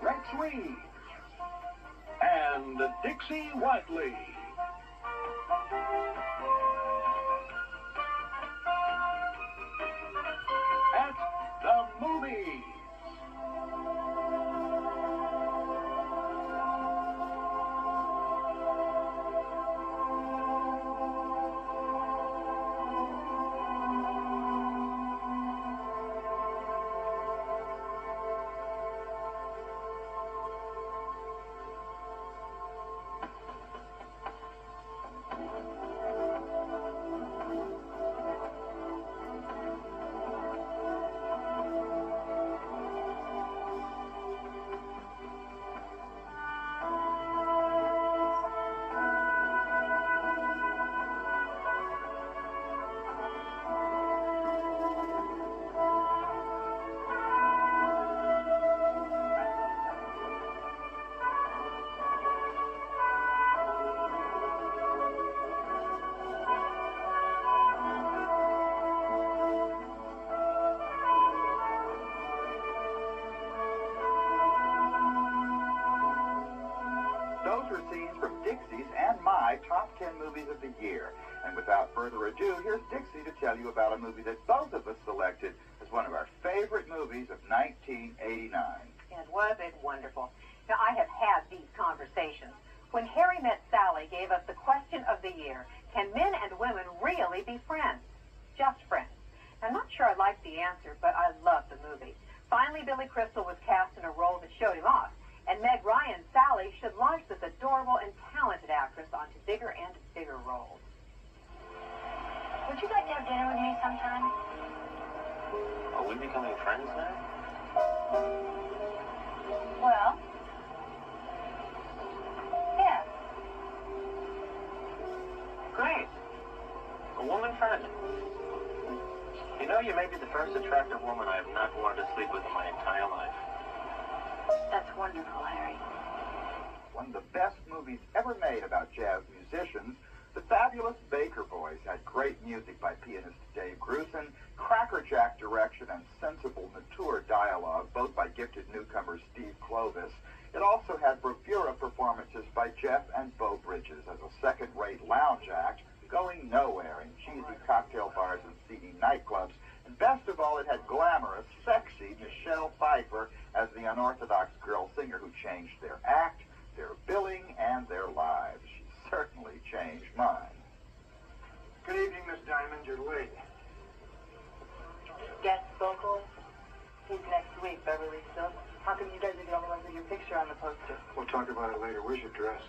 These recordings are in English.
Rex Reed and Dixie Whatley. At the movies. Those were scenes from Dixie's and my top 10 movies of the year. And without further ado, here's Dixie to tell you about a movie that both of us selected as one of our favorite movies of 1989. And was it wonderful. Now, I have had these conversations. When Harry Met Sally gave us the question of the year, can men and women really be friends? Just friends. I'm not sure I liked the answer, but I loved the movie. Finally, Billy Crystal was cast in a role that showed him off. And Meg Ryan, Sally, should launch this adorable and talented actress onto bigger and bigger roles. Would you like to have dinner with me sometime? Are we becoming friends now? Well, yeah. Great. A woman friend. You know, you may be the first attractive woman I have not wanted to sleep with in my entire life. That's wonderful, Harry. One of the best movies ever made about jazz musicians, The Fabulous Baker Boys had great music by pianist Dave Grusin, crackerjack direction, and sensible, mature dialogue, both by gifted newcomer Steve Clovis. It also had bravura performances by Jeff and Beau Bridges as a second-rate lounge act, going nowhere in cheesy cocktail bars and seedy nightclubs. And best of all, it had glamorous, sexy Michelle Pfeiffer as the unorthodox girl singer who changed their act, their billing, and their lives. She certainly changed mine. Good evening, Miss Diamond. You're late. Guest vocals. He's next week, Beverly Hills. How come you guys are the only ones with your picture on the poster? We'll talk about it later. Where's your dress?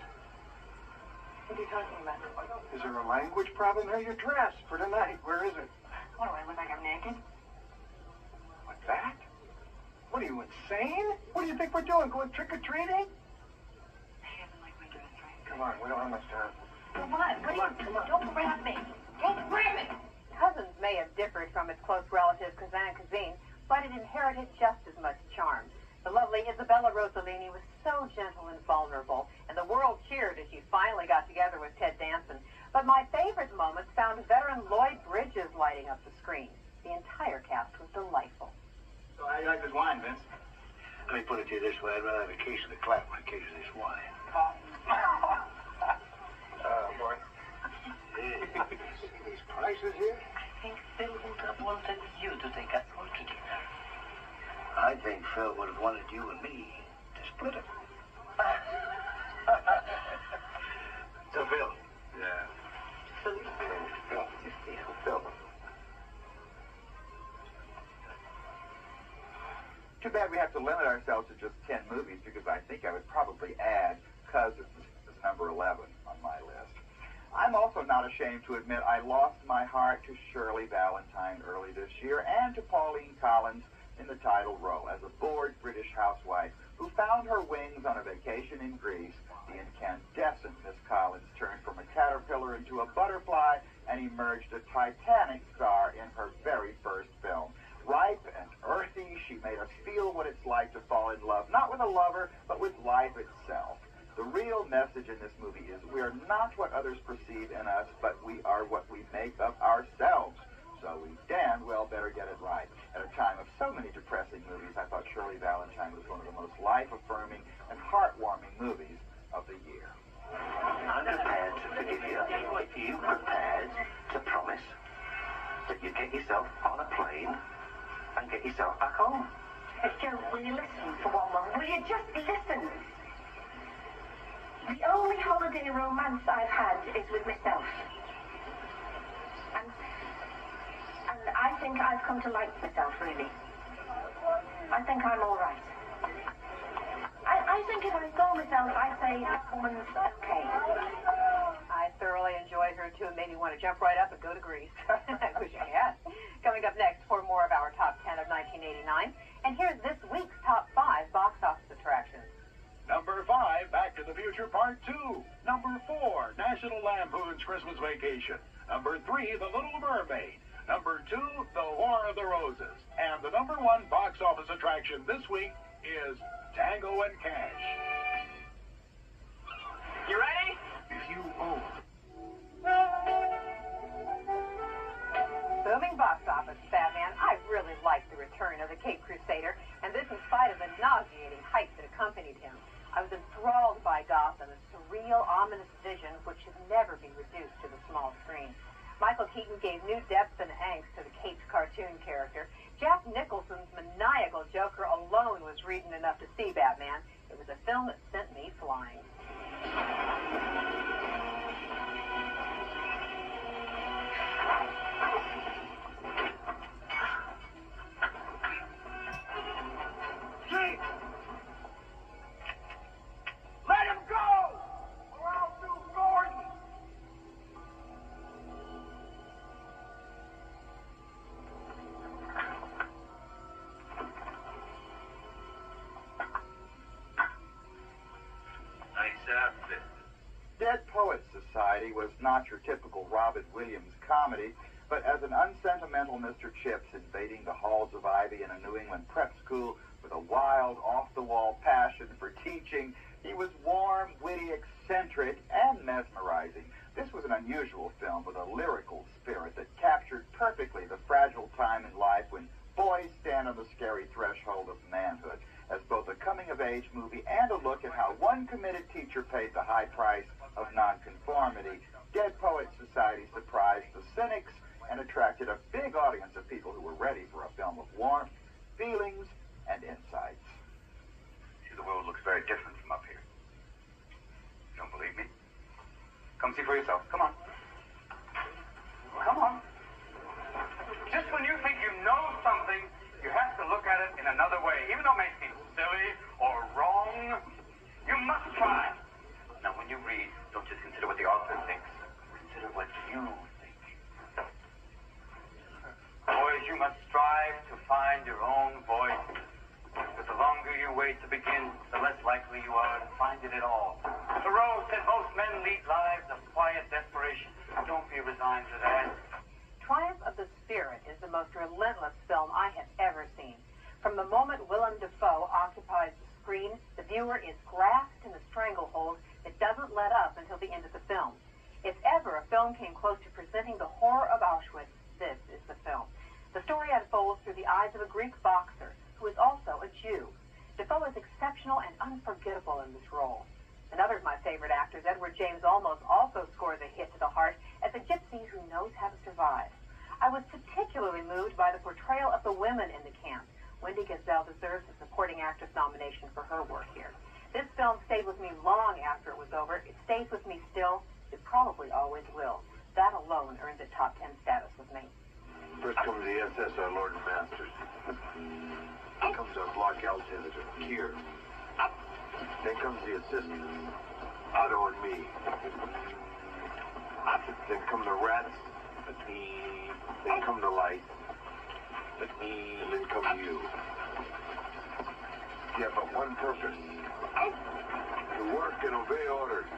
What are you talking about? Is there a language problem there? Your dress for tonight. Where is it? What, do I look like I'm naked? What, that? What are you, insane? What do you think we're doing? Going trick-or-treating? I haven't liked my dress, right? Come on, we don't have much time. For what? What are you? Don't grab me. Don't grab me. Cousins may have differed from its close relative Kazan Kazin, but it inherited just as much charm. The lovely Isabella Rossellini was so gentle and vulnerable, and the world cheered as she finally got together with Ted Danson. But my favorite moments found veteran Lloyd Bridges lighting up the screen. The entire cast was delightful. So how do you like this wine, Vince? Let me put it to you this way. I'd rather have a case of the clap than a case of this wine. Boy. These prices here? I think Phil would have wanted you to take us all to dinner. I think Phil would have wanted you and me to split it. So, Phil. Yeah. Phil. Phil. Too bad we have to limit ourselves to just 10 movies, because I think I would probably add Cousins as number 11 on my list. I'm also not ashamed to admit I lost my heart to Shirley Valentine early this year, and to Pauline Collins in the title role as a bored British housewife who found her wings on a vacation in Greece. The incandescent Miss Collins turned from a caterpillar into a butterfly and emerged a Titanic star in her very first film. Ripe and earthy, she made us feel what it's like to fall in love, not with a lover, but with life itself. The real message in this movie is we are not what others perceive in us, but we are what we make of ourselves. So we damn well better get it right. At a time of so many depressing movies, I thought Shirley Valentine was one of the most life-affirming, and heartwarming movies of the year. I'm prepared to forgive you if you prepared to promise that you get yourself on a plane and get yourself back home. Joe, will you listen for one moment? Will you just listen? The only holiday romance I've had is with myself. And I think I've come to like myself, really. I think I'm all right. I think if I saw myself, I'd say that woman's okay. I thoroughly enjoyed her, too, and made me want to jump right up and go to Greece. I wish I had. Coming up next, for more of our top 10 of 1989. And here's this week's top 5 box office attractions. Number 5, Back to the Future Part 2. Number 4, National Lampoon's Christmas Vacation. Number 3, The Little Mermaid. Number 2, The War of the Roses. And the number 1 box office attraction this week is Tango and Cash. You ready? If you own. Booming box office, Batman. I really liked the return of the Cape Crusader, and this in spite of the nauseating hype that accompanied him. I was enthralled by Gotham, a surreal, ominous vision which should never be reduced to the small screen. Michael Keaton gave new depth and angst to the Cape's cartoon character. Jack Nicholson's maniacal Joker alone was reason enough to see Batman. It was a film that sent me flying. Let him go! Or I'll do Gordon! Nice outfit. Dead Poets Society was not your typical Robin Williams comedy, but as an unsentimental Mr. Chips invading the halls of Ivy in a New England prep school with a wild, off-the-wall passion for teaching, he was warm, witty, eccentric, and mesmerizing. This was an unusual film with a lyrical spirit that captured perfectly the fragile time in life when boys stand on the scary threshold of manhood. As both a coming-of-age movie and a look at how one committed teacher paid the high price of nonconformity, Dead Poets Society surprised the cynics and attracted a big audience of people who were ready for a film of warmth, feelings, and insights. See, the world looks very different from up here. You don't believe me? Come see for yourself. Come on. Come on. Just when you think you know something, you have to look at it in another way. Even though it may seem silly or wrong, you must try. Now, when you read, don't just consider what the author thinks. Consider what you think. Boys, you must strive to find your own voice. But the longer you wait to begin, the less likely you are to find it at all. Thoreau said most men lead lives of quiet desperation. Don't be resigned to that. Triumph of the Spirit is the most relentless film I have ever seen. From the moment Willem Dafoe occupies the screen, the viewer is grasped in a stranglehold that doesn't let up until the end of the film. If ever a film came close to presenting the horror of Auschwitz, this is the film. The story unfolds through the eyes of a Greek boxer who is also a Jew. Dafoe is exceptional and unforgettable in this role. Another of my favorite actors, Edward James Olmos, also scores a hit to the heart as a gypsy who knows how to survive. I was particularly moved by the portrayal of the women in the camp. Wendy Gazelle deserves a supporting actress nomination for her work here. This film stayed with me long after it was over. It stays with me still. It probably always will. That alone earns it top 10 status with me. First comes the SS, our Lord and Master. Then comes our block altimeter, Kier. Then comes the assistant, Otto and me. Then come the rats, then come the lights, and then come you. You have but one purpose, to work and obey orders.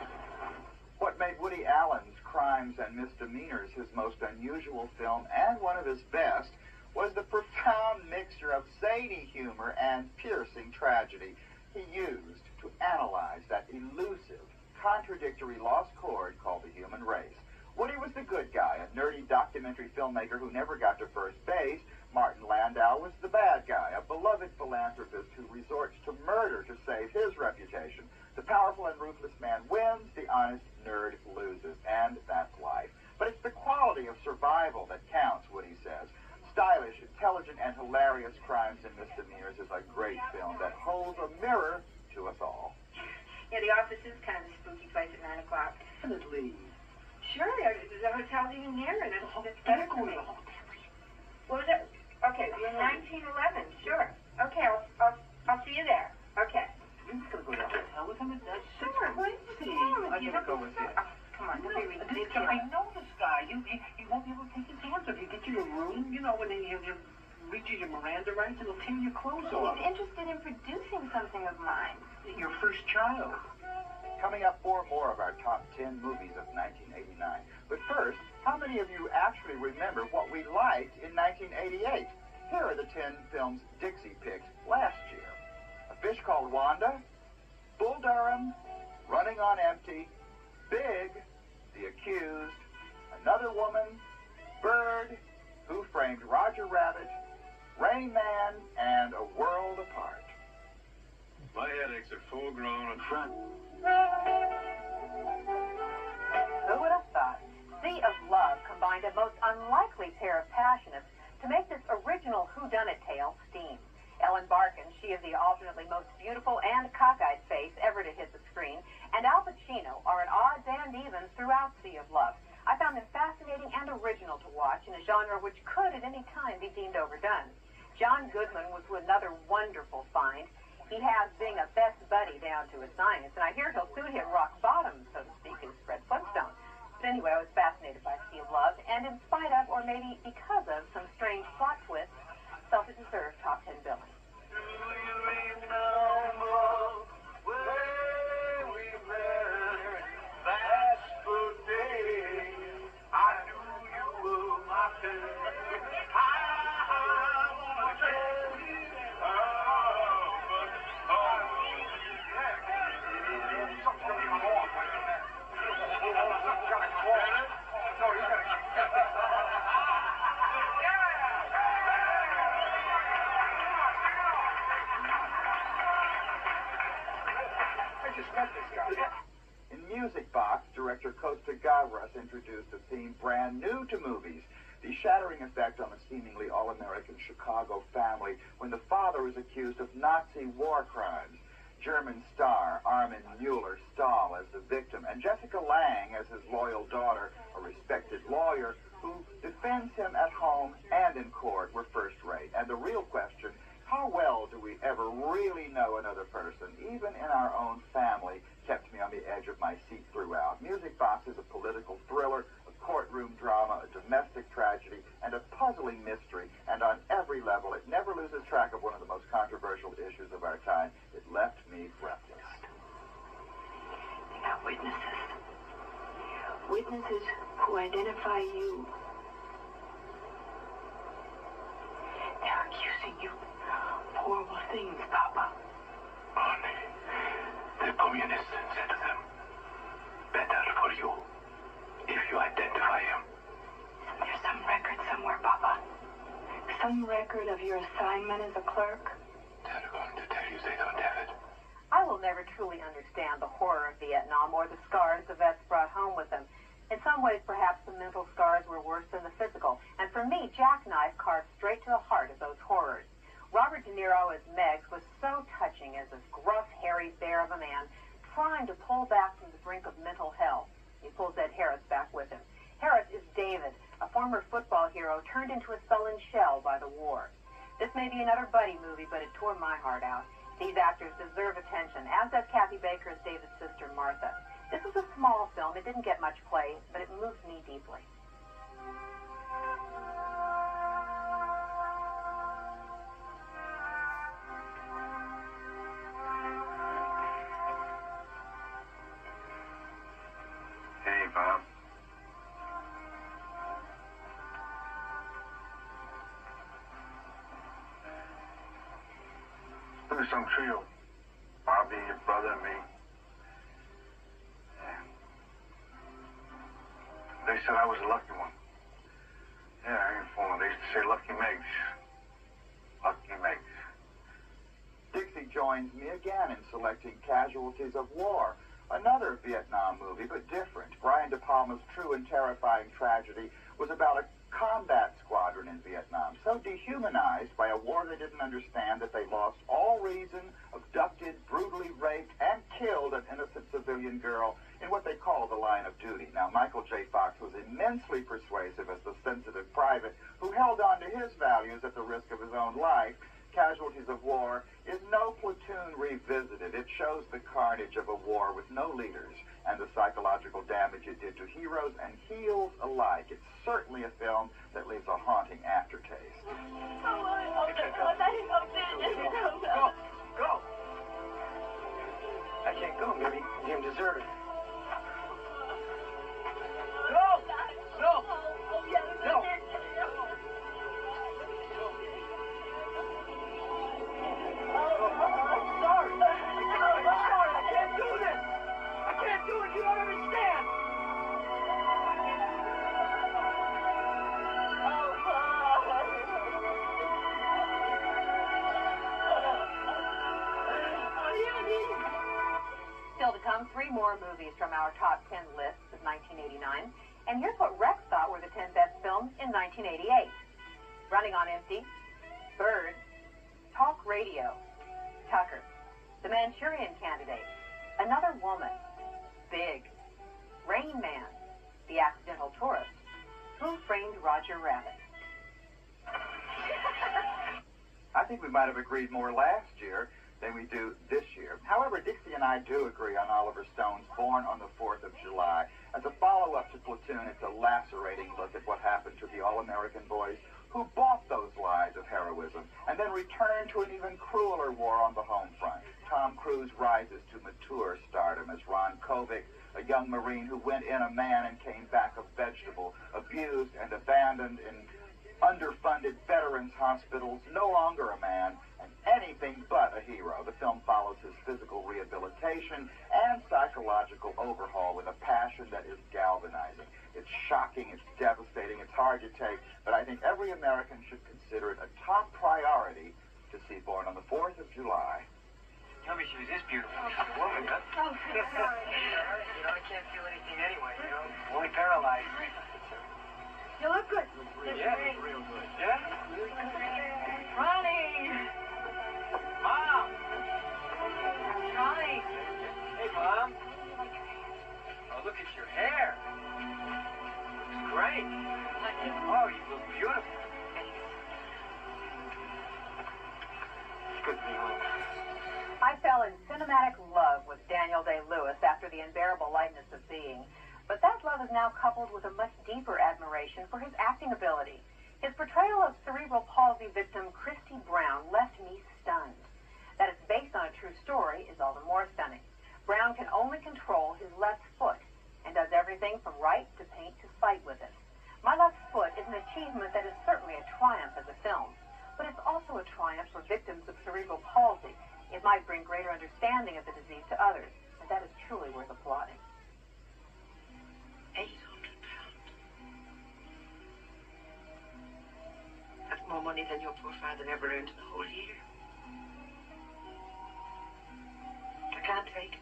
What made Woody Allen's Crimes and Misdemeanors his most unusual film and one of his best was the profound mixture of zany humor and piercing tragedy he used to analyze that elusive, contradictory lost chord called the human race. Woody was the good guy, a nerdy documentary filmmaker who never got to first base. Martin Landau was the bad guy, a beloved philanthropist who resorts to murder to a mirror to us all. Yeah, the office is kind of a spooky place at 9 o'clock. Definitely. Sure, the hotel's even nearer, and it's better for me. What was it? Okay, room 1911. Sure. Okay, I'll see you there. Okay. You're just gonna go to the hotel with him? Sure. What is wrong with you? I'm gonna go with you. Come on, don't be This ridiculous. guy, I know this guy. He won't be able to take his hands off you. Get you a room, you know, when he'll read you your Miranda rights and he'll tear your clothes off. He's interested in producing something of mine. Your first child. Coming up, 4 more of our top 10 movies of 1989. But first, how many of you actually remember what we liked in 1988? Here are the 10 films Dixie picked last year. A Fish Called Wanda, Bull Durham, Running on Empty, Big, The Accused, Another Woman, Bird, Who Framed Roger Rabbit, Rain Man, and A World Apart. My headaches are full grown and front. Who would have thought? Sea of Love combined a most unlikely pair of passionates to make this original whodunit tale steam. Ellen Barkin, she is the alternately most beautiful and cockeyed face ever to hit the screen, and Al Pacino are at odds and evens throughout Sea of Love. I found them fascinating and original to watch in a genre which could at any time be deemed overdone. John Goodman was another wonderful find. He has being a best buddy down to a science, and I hear he'll soon hit rock bottom, so to speak, as Fred Flintstone. But anyway, I was fascinated by Sea of Love, and in spite of, or maybe because of, some strange plot twists, felt it deserved top 10 billing. In Music Box, director Costa Gavras introduced a theme brand new to movies, the shattering effect on the seemingly all-American Chicago family when the father is accused of Nazi war crimes. German star Armin Mueller-Stahl as the victim, and Jessica Lange as his loyal daughter, a respected lawyer who defends him at home and in court, were first-rate. And the real question, how well do we ever really know another person, even in our own family, kept me on the edge of my seat throughout. Music Box is a political thriller, a courtroom drama, a domestic tragedy, and a puzzling mystery. And on every level, it never loses track of one of the most controversial issues of our time. It left me breathless. They got witnesses. Witnesses who identify you. They're accusing you of horrible things, Papa. Only the communists said to them, better for you if you identify him. Isn't there some record somewhere, Papa? Some record of your assignment as a clerk? They're going to tell you they don't have it. I will never truly understand the horror of Vietnam or the scars the vets brought home with them. In some ways, perhaps the mental scars were worse than the physical. And for me, Jackknife carved straight to the heart of those horrors. Robert De Niro as Meggs was so touching as this gruff, hairy bear of a man trying to pull back from the brink of mental hell. He pulls Ed Harris back with him. Harris is David, a former football hero turned into a sullen shell by the war. This may be another buddy movie, but it tore my heart out. These actors deserve attention, as does Kathy Baker as David's sister, Martha. This was a small film. It didn't get much play, but it moved me deeply. Hey, Bob. Look at some trio. Bobby, your brother, and me. Yeah. They said I was a lucky one. Yeah, I ain't fooling. They used to say Lucky Meggs. Lucky Meggs. Dixie joins me again in selecting Casualties of War, another Vietnam movie, but different. Brian De Palma's true and terrifying tragedy was about a combat squadron in Vietnam, so dehumanized by a war they didn't understand that they lost all reason, abducted civilian girl in what they call the line of duty. Now, Michael J. Fox was immensely persuasive as the sensitive private who held on to his values at the risk of his own life. Casualties of War is no Platoon revisited. It shows the carnage of a war with no leaders and the psychological damage it did to heroes and heels alike. It's certainly a film that leaves a haunting aftertaste. Oh, Go! I can't go, maybe I'm deserted. No! Still to come, 3 more movies from our top 10 lists of 1989. And here's what Rex thought were the 10 best films in 1988. Running on Empty, Bird, Talk Radio, Tucker, The Manchurian Candidate, Another Woman, Big, Rain Man, The Accidental Tourist, Who Framed Roger Rabbit. I think we might have agreed more last year than we do this year. However, Dixie and I do agree on Oliver Stone's Born on the 4th of July. As a follow-up to Platoon, it's a lacerating look at what happened to the all-American boys who bought those lies of heroism and then returned to an even crueler war on the home front. Tom Cruise rises to mature stardom as Ron Kovic, a young Marine who went in a man and came back a vegetable, abused and abandoned in underfunded veterans hospitals, no longer a man, and anything but a hero. The film follows his physical rehabilitation and psychological overhaul with a passion that is galvanizing. It's shocking, it's devastating, it's hard to take, but I think every American should consider it a top priority to see Born on the 4th of July. Tell me she was this beautiful. Woman, huh? I can't feel anything anyway, Only paralyzed. You look good. Yeah, real good. Yeah? Ronnie! Mom! Ronnie! Hey, Mom. Oh, look at your hair. It's great. Oh, you look beautiful. It's good to be home. I fell in cinematic love with Daniel Day-Lewis after The Unbearable Lightness of Being. But that love is now coupled with a much deeper admiration for his acting ability. His portrayal of cerebral palsy victim Christy Brown left me stunned. That it's based on a true story is all the more stunning. Brown can only control his left foot and does everything from write to paint to fight with it. My Left Foot is an achievement that is certainly a triumph as a film, but it's also a triumph for victims of cerebral palsy. It might bring greater understanding of the disease to others, and that is truly worth applauding. 800 pounds. That's more money than your poor father ever earned in the whole year. I can't take it.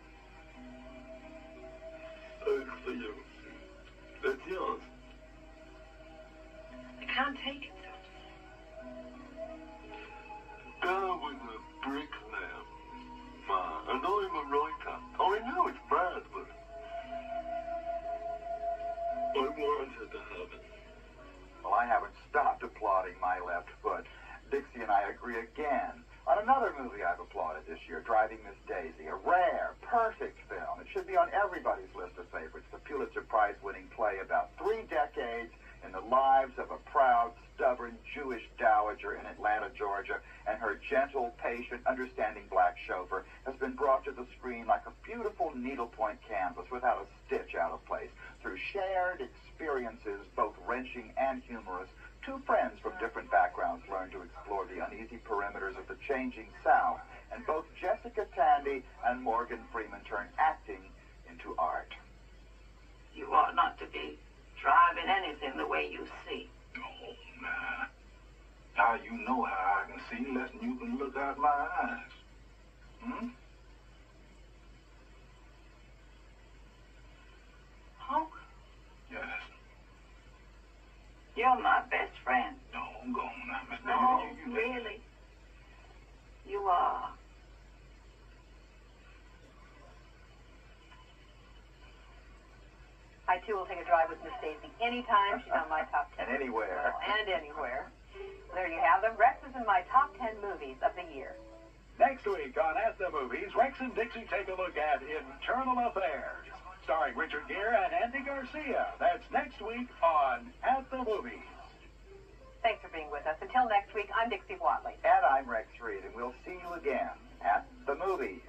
Thanks for you. That's yours. I can't take it, sir. Down with a brick lamp. I know him a writer. Oh, I know it's bad, but I wanted to have it. Well, I haven't stopped applauding My Left Foot. Dixie and I agree again on another movie I've applauded this year, Driving Miss Daisy, a rare, perfect film. It should be on everybody's list of favorites. The Pulitzer Prize-winning play about 3 decades in the lives of a proud, stubborn Jewish dowager in Atlanta, Georgia, and her gentle, patient, understanding black chauffeur has been brought to the screen like a beautiful needlepoint canvas without a stitch out of place. Through shared experiences, both wrenching and humorous, 2 friends from different backgrounds learn to explore the uneasy perimeters of the changing South, and both Jessica Tandy and Morgan Freeman turn acting into art. You ought not to be driving anything the way you see. Oh, nah. How you know how I can see less than you can look out my eyes? Hmm? Honk, Yes. you're my best friend. No, I'm going now, Miss Daisy. No, You really. You are. too, will take a drive with Miss Stacy anytime. She's on my top 10. And anywhere. And anywhere. There you have them. Rex is in my top 10 movies of the year. Next week on At the Movies, Rex and Dixie take a look at Internal Affairs, starring Richard Gere and Andy Garcia. That's next week on At the Movies. Thanks for being with us. Until next week, I'm Dixie Whatley. And I'm Rex Reed, and we'll see you again at the movies.